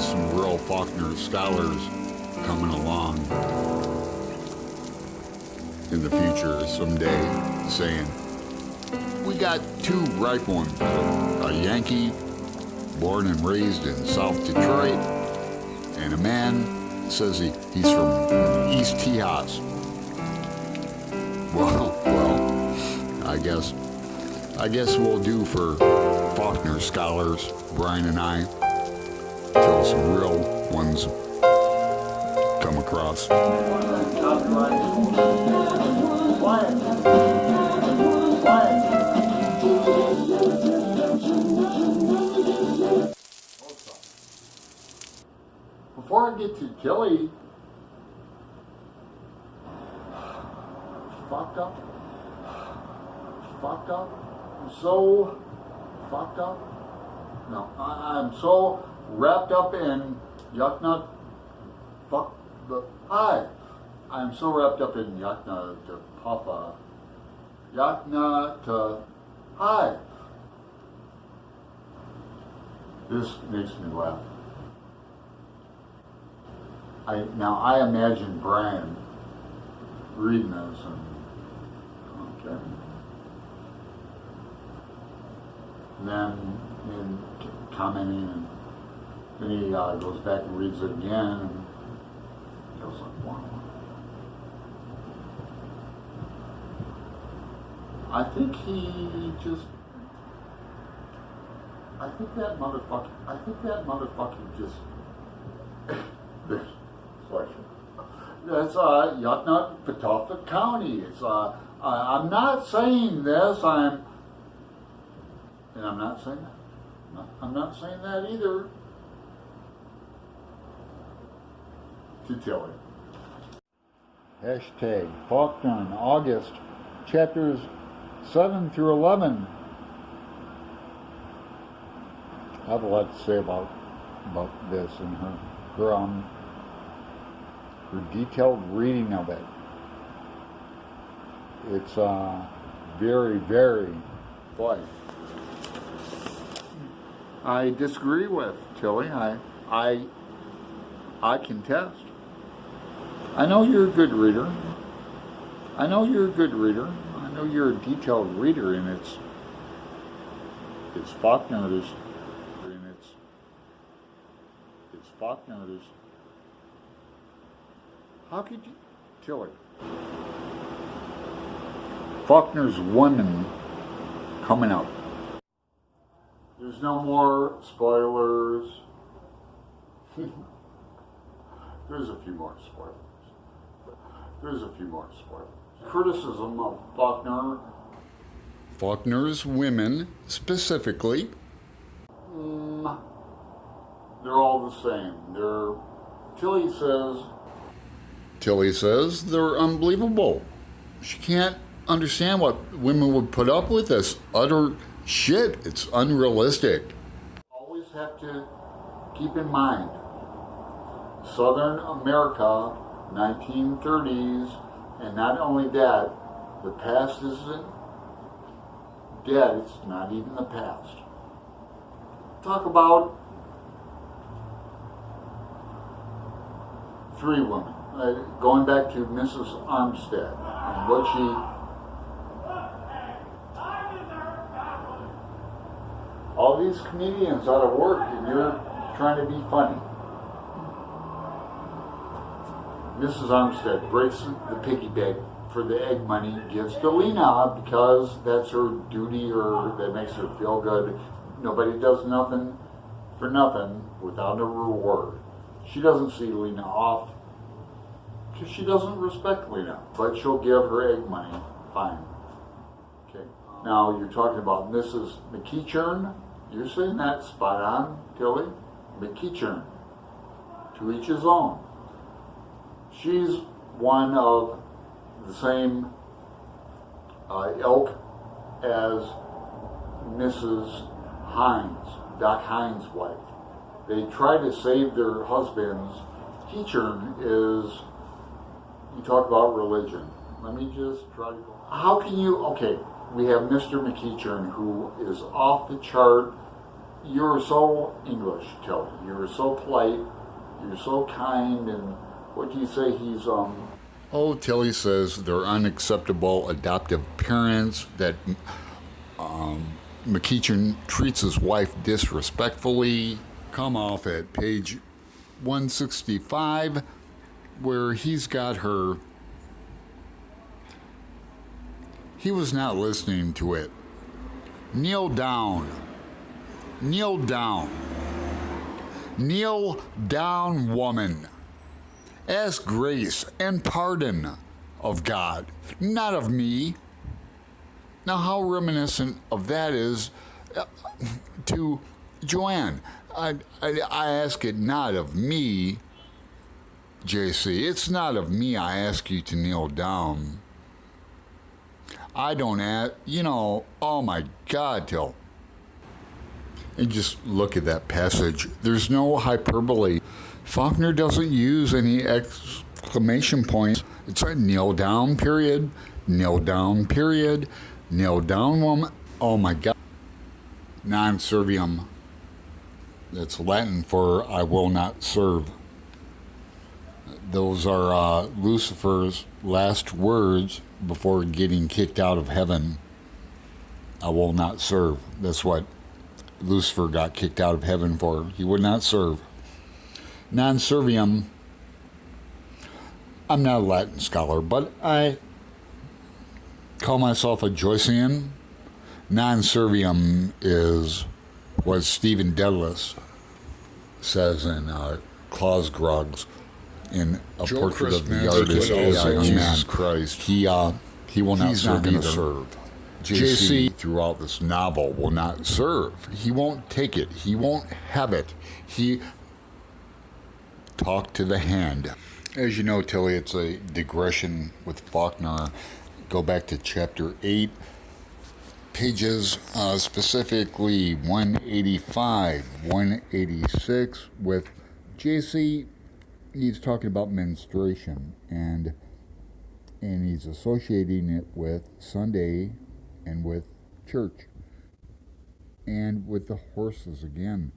some real Faulkner scholars coming along in the future someday saying, we got two ripe ones, a Yankee born and raised in South Detroit, and a man says he's from East Tejas. Well, I guess we'll do for Faulkner scholars, Brian and I, till some real ones come across. Before I get to Tilly, fucked up. I'm so fucked up. No, I'm so wrapped up in Yakna. Fuck the hi. I'm so wrapped up in Yakna to Papa. Yakna to hi. This makes me laugh. I imagine Brian reading this and okay. Then commenting, and then he goes back and reads it again, and he goes like, wow. I think that motherfucker just that's Yukon Petoskey County. It's I'm not saying this. I'm not saying that. I'm not saying that either. To Tilly. Hashtag Faulkner in August, chapters 7 through 11. I have a lot to say about this and her detailed reading of it. It's very, very boy. I disagree with Tilly. I contest. I know you're a good reader. I know you're a detailed reader, and it's Faulkner's. It's Faulkner's. How could you, Tilly? Faulkner's woman coming out. There's no more spoilers. There's a few more spoilers. Criticism of Faulkner. Faulkner's women, specifically. They're all the same. Tilly says they're unbelievable. She can't understand what women would put up with this utter shit. It's unrealistic. Always have to keep in mind, Southern America, 1930s, and not only that, the past isn't dead, it's not even the past. Talk about three women. Going back to Mrs. Armstead and what all these comedians out of work and you're trying to be funny. Mrs. Armstead breaks the piggy bank for the egg money, gives to Lena because that's her duty or that makes her feel good. Nobody does nothing for nothing without a reward. She doesn't see Lena off because she doesn't respect Lena, but she'll give her egg money. Fine. Okay. Now you're talking about Mrs. McEachern. You're saying that spot on, Tilly. McEachern. To each his own. She's one of the same ilk as Mrs. Hines, Doc Hines' wife. They try to save their husbands. Keechern is, you talk about religion. Let me just try to go. How can you, okay, we have Mr. McEachern who is off the chart you're so English, Tilly. You're so polite. You're so kind. And what do you say? He's Oh, Tilly says they're unacceptable adoptive parents, that McEachern treats his wife disrespectfully. Come off at page 165, where he's got her. He was not listening to it. Kneel down. Kneel down. Kneel down, woman. Ask grace and pardon of God, not of me. Now, how reminiscent of that is to Joanne. I ask it not of me, JC. It's not of me I ask you to kneel down. I don't ask, oh my God, Till. And just look at that passage. There's no hyperbole. Faulkner doesn't use any exclamation points. It's a kneel down, period. Kneel down, period. Kneel down, woman. Oh my God. Non serviam. That's Latin for I will not serve. Those are Lucifer's last words before getting kicked out of heaven. I will not serve. That's what Lucifer got kicked out of heaven for. He would not serve. Non serviam. I'm not a Latin scholar, but I call myself a Joycean. Non serviam is what Stephen Dedalus says in Klaus Grog's in A Portrait of the Artist as a Jesus Christ. He will not serve either. JC throughout this novel will not serve. He won't take it. He won't have it. He talk to the hand. As you know, Tilly, it's a digression with Faulkner. Go back to chapter 8, pages specifically 185, 186, with JC. He's talking about menstruation, and he's associating it with Sunday and with church and with the horses again.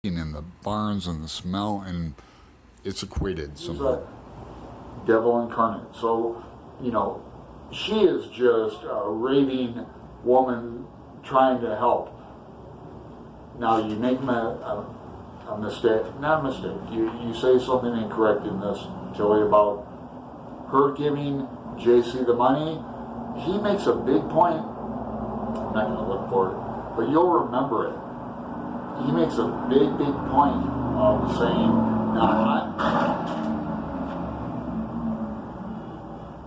In the barns and the smell, and it's equated somehow. Devil incarnate. So, she is just a raving woman trying to help. Now, you make a mistake, not a mistake. You say something incorrect in this, Tilly, about her giving JC the money. He makes a big point. I'm not going to look for it, but you'll remember it. He makes a big point of saying,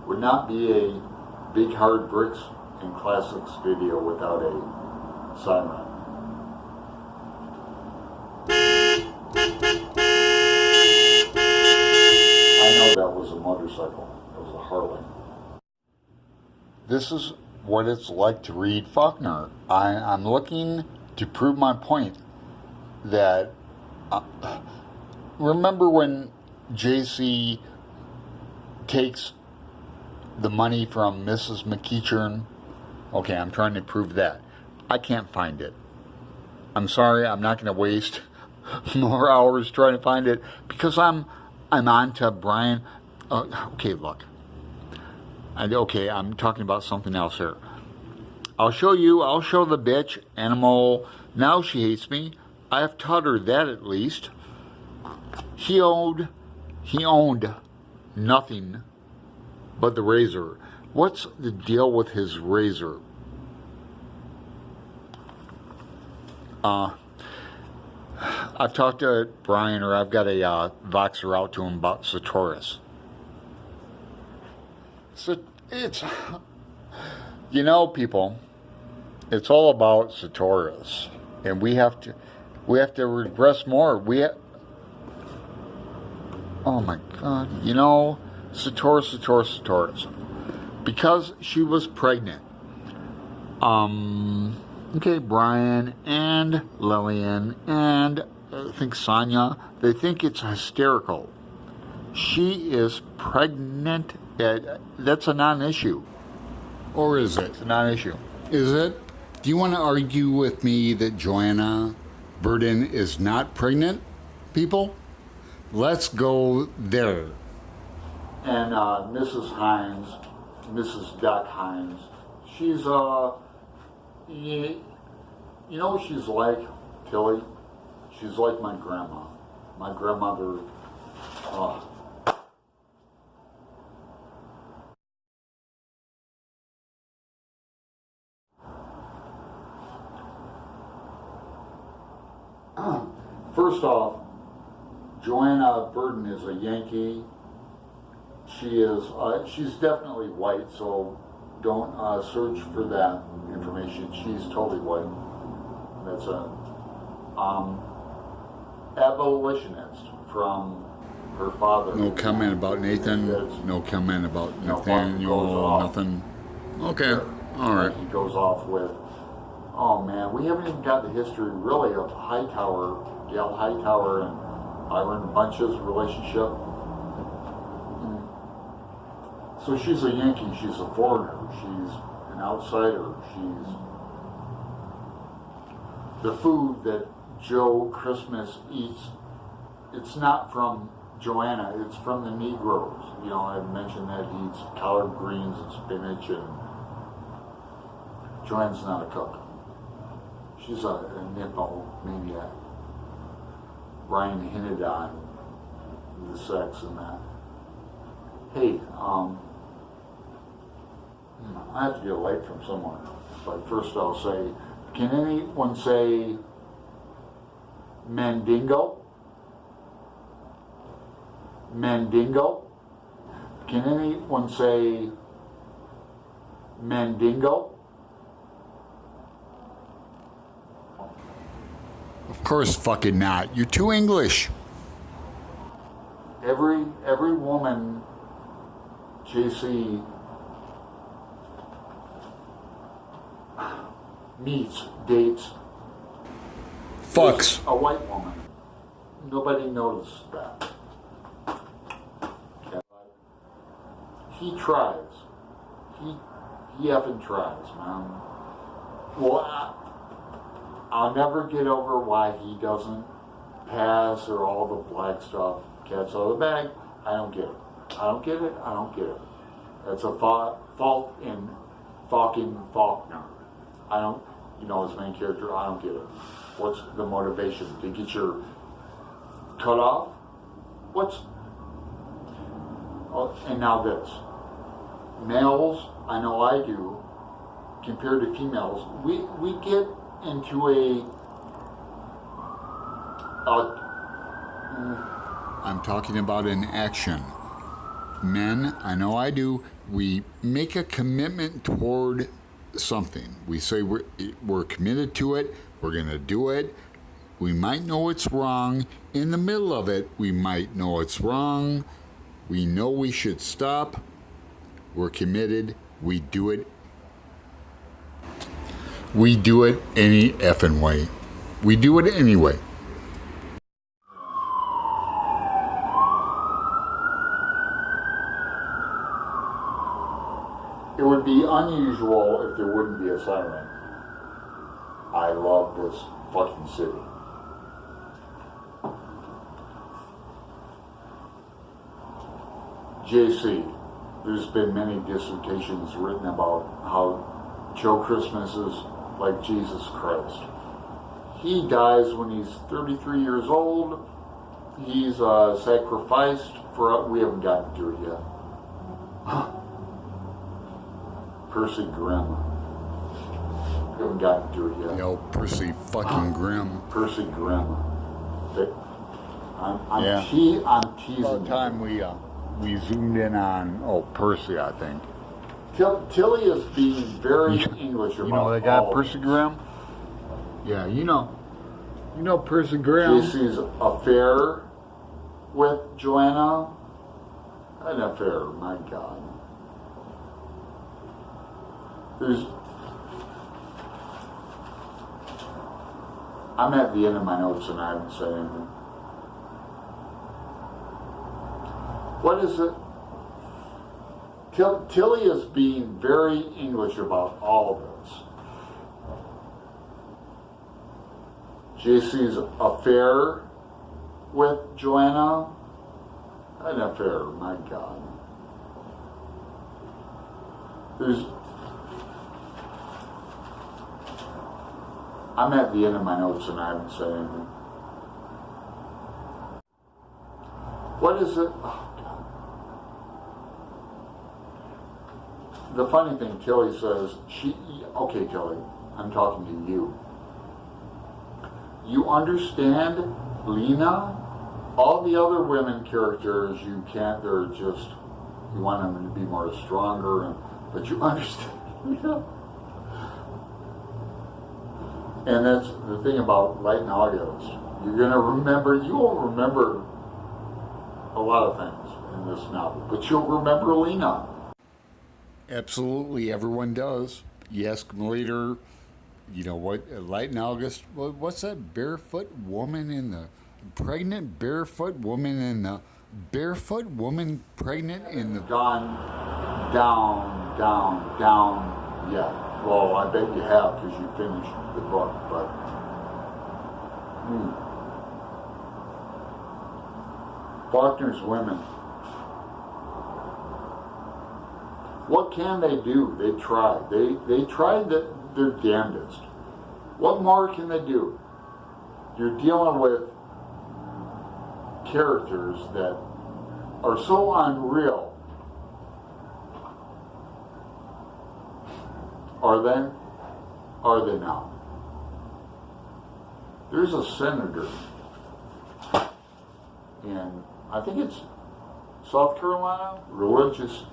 would not be a Big Hard Bricks and Classics video without a siren. I know that was a motorcycle. It was a Harley. This is what it's like to read Faulkner. I'm looking to prove my point. That remember when JC takes the money from Mrs. McEachern? Okay, I'm trying to prove that. I can't find it. I'm sorry, I'm not going to waste more hours trying to find it because I'm on to Brian. Okay, look. I'm talking about something else here. I'll show the bitch, animal. Now she hates me. I have taught her that at least. He owned nothing but the razor. What's the deal with his razor? I've talked to Brian, or I've got a Voxer out to him about Sartorius. So it's, people, it's all about Sartorius, and we have to regress more. Oh my God, Sartorius. Because she was pregnant. Brian and Lillian and I think Sonia, they think it's hysterical. She is pregnant. That's a non-issue. Or is it? It's a non-issue. Is it? Do you want to argue with me that Joanna Burden is not pregnant, people? Let's go there. And Mrs. Hines, Mrs. Duck Hines, she's, you know what she's like, Tilly? She's like my grandma. My grandmother, first off, Joanna Burden is a Yankee. She is, she's definitely white, so don't search for that information. She's totally white. That's a abolitionist from her father. No comment about Nathan. No comment about Nathaniel. Nothing. Okay. All right. He goes off with, oh man, we haven't even got the history really of Hightower, Gail Hightower and Iron Bunch's relationship. So she's a Yankee, she's a foreigner, she's an outsider, she's the food that Joe Christmas eats. It's not from Joanna, it's from the Negroes. You know, I mentioned that he eats collard greens and spinach, and Joanna's not a cook. She's a nymphomaniac. Brian hinted on the sex and that. Hey, I have to get a light from somewhere. But first I'll say, can anyone say Mandingo? Mandingo? Can anyone say Mandingo? Of course fucking not. You're too English. Every woman, JC, meets, dates, fucks a white woman. Nobody notices that. Okay. He tries. He effing tries, man. Well, I'll never get over why he doesn't pass or all the black stuff. Cat's out of the bag. I don't get it. I don't get it. I don't get it. That's a fault in fucking Faulkner. I don't, you know, his main character, I don't get it. What's the motivation? To get your cut off? What's, oh, and now this. Males, I know I do, compared to females, we get into I'm talking about an action. Men, I know I do, we make a commitment toward something. We say we're committed to it, we're going to do it. We might know it's wrong. In the middle of it, we might know it's wrong. We know we should stop. We're committed. We do it. We do it any effing way. We do it anyway. It would be unusual if there wouldn't be a siren. I love this fucking city. JC, there's been many dissertations written about how Joe Christmas is like Jesus Christ. He dies when he's 33 years old. He's sacrificed for, we haven't gotten to it yet. Percy Grimm. We haven't gotten to it yet. Yo, Percy fucking Grimm. Percy Grimm. I'm teasing. By the time we zoomed in on, Percy, I think. Tilly is being very English about. You know that guy, Percy Grimm? Yeah, you know Percy Grimm. JC's affair with Joanna. An affair, my God. I'm at the end of my notes and I haven't said anything. What is it? Tilly is being very English about all of this. JC's affair with Joanna. An affair, my God. I'm at the end of my notes and I haven't said anything. What is it? Oh, God. The funny thing, Tilly says, okay, Tilly, I'm talking to you. You understand Lena? All the other women characters, you can't, they're just, you want them to be more stronger, but you understand Lena? And that's the thing about Light and August. You're going to remember, you won't remember a lot of things in this novel, but you'll remember Lena. Absolutely, everyone does. You ask them later, you know what, Light and August, what's that barefoot woman in the, pregnant barefoot woman in the, barefoot woman pregnant in the... Gone down, yeah. Well, I bet you have because you finished the book, but... Faulkner's women. What can they do? They try. They try their damnedest. What more can they do? You're dealing with characters that are so unreal. Are they? Are they not? There's a senator in, I think it's South Carolina, religious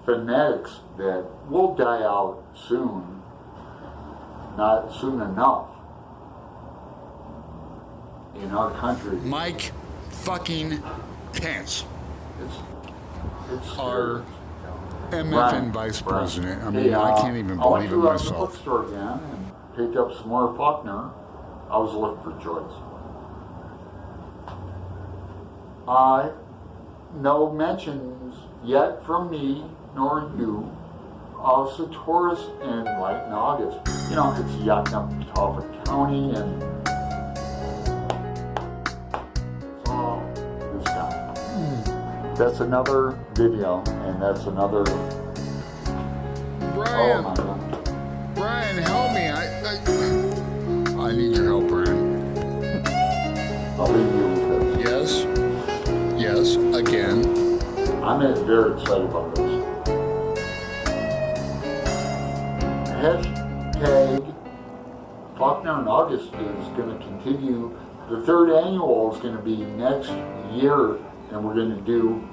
fanatics that will die out soon, not soon enough, in our country. Mike fucking Pence. It's our MFN Brian, vice Brian. president. I mean, I can't even believe it I went to the myself. bookstore again and picked up some more Faulkner. I was looking for Joyce. No mentions yet from me nor you of Sartoris in Light and August. You know, it's Yakima County and it's all this guy. That's another video and that's another. Brian, Oh my God. Brian, help me. I need your help, Brian. I'll leave you with this. Yes, again. I'm very excited about this. Hashtag Faulkner in August is going to continue. The third annual is going to be next year, and we're going to do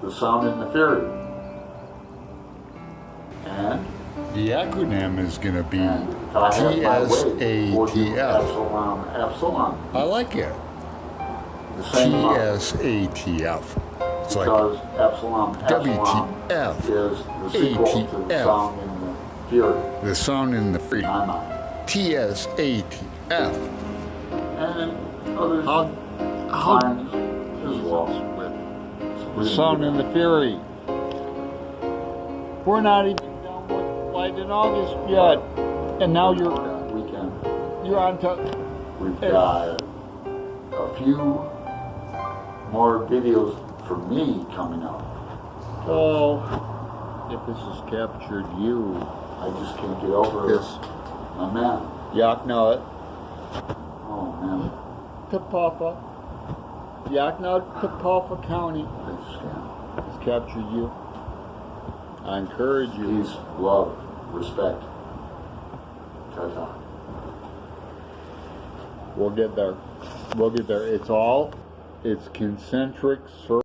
The Sound and the Fury. And The acronym is going to be if I have my way, we'll do TSATF. Epsilon. I like it. The same TSATF. It's like because Epsilon WTF. is the sequel to The ATF. Sound and the Fury. The Sound and the Free. In my mind. TSATF. And others How times as well. The Sound and the Fury. We're not even done with Light in August yet, and now you're on top. We've got a few more videos for me coming up. Oh, if this has captured you, I just can't get over Yes. my man. Yaknut, Oh man, Tapapa, Yaknut, Tapapa County I just can't. has captured you. I encourage you. Peace, love, respect. Ta-ta. We'll get there. We'll get there. It's concentric circles.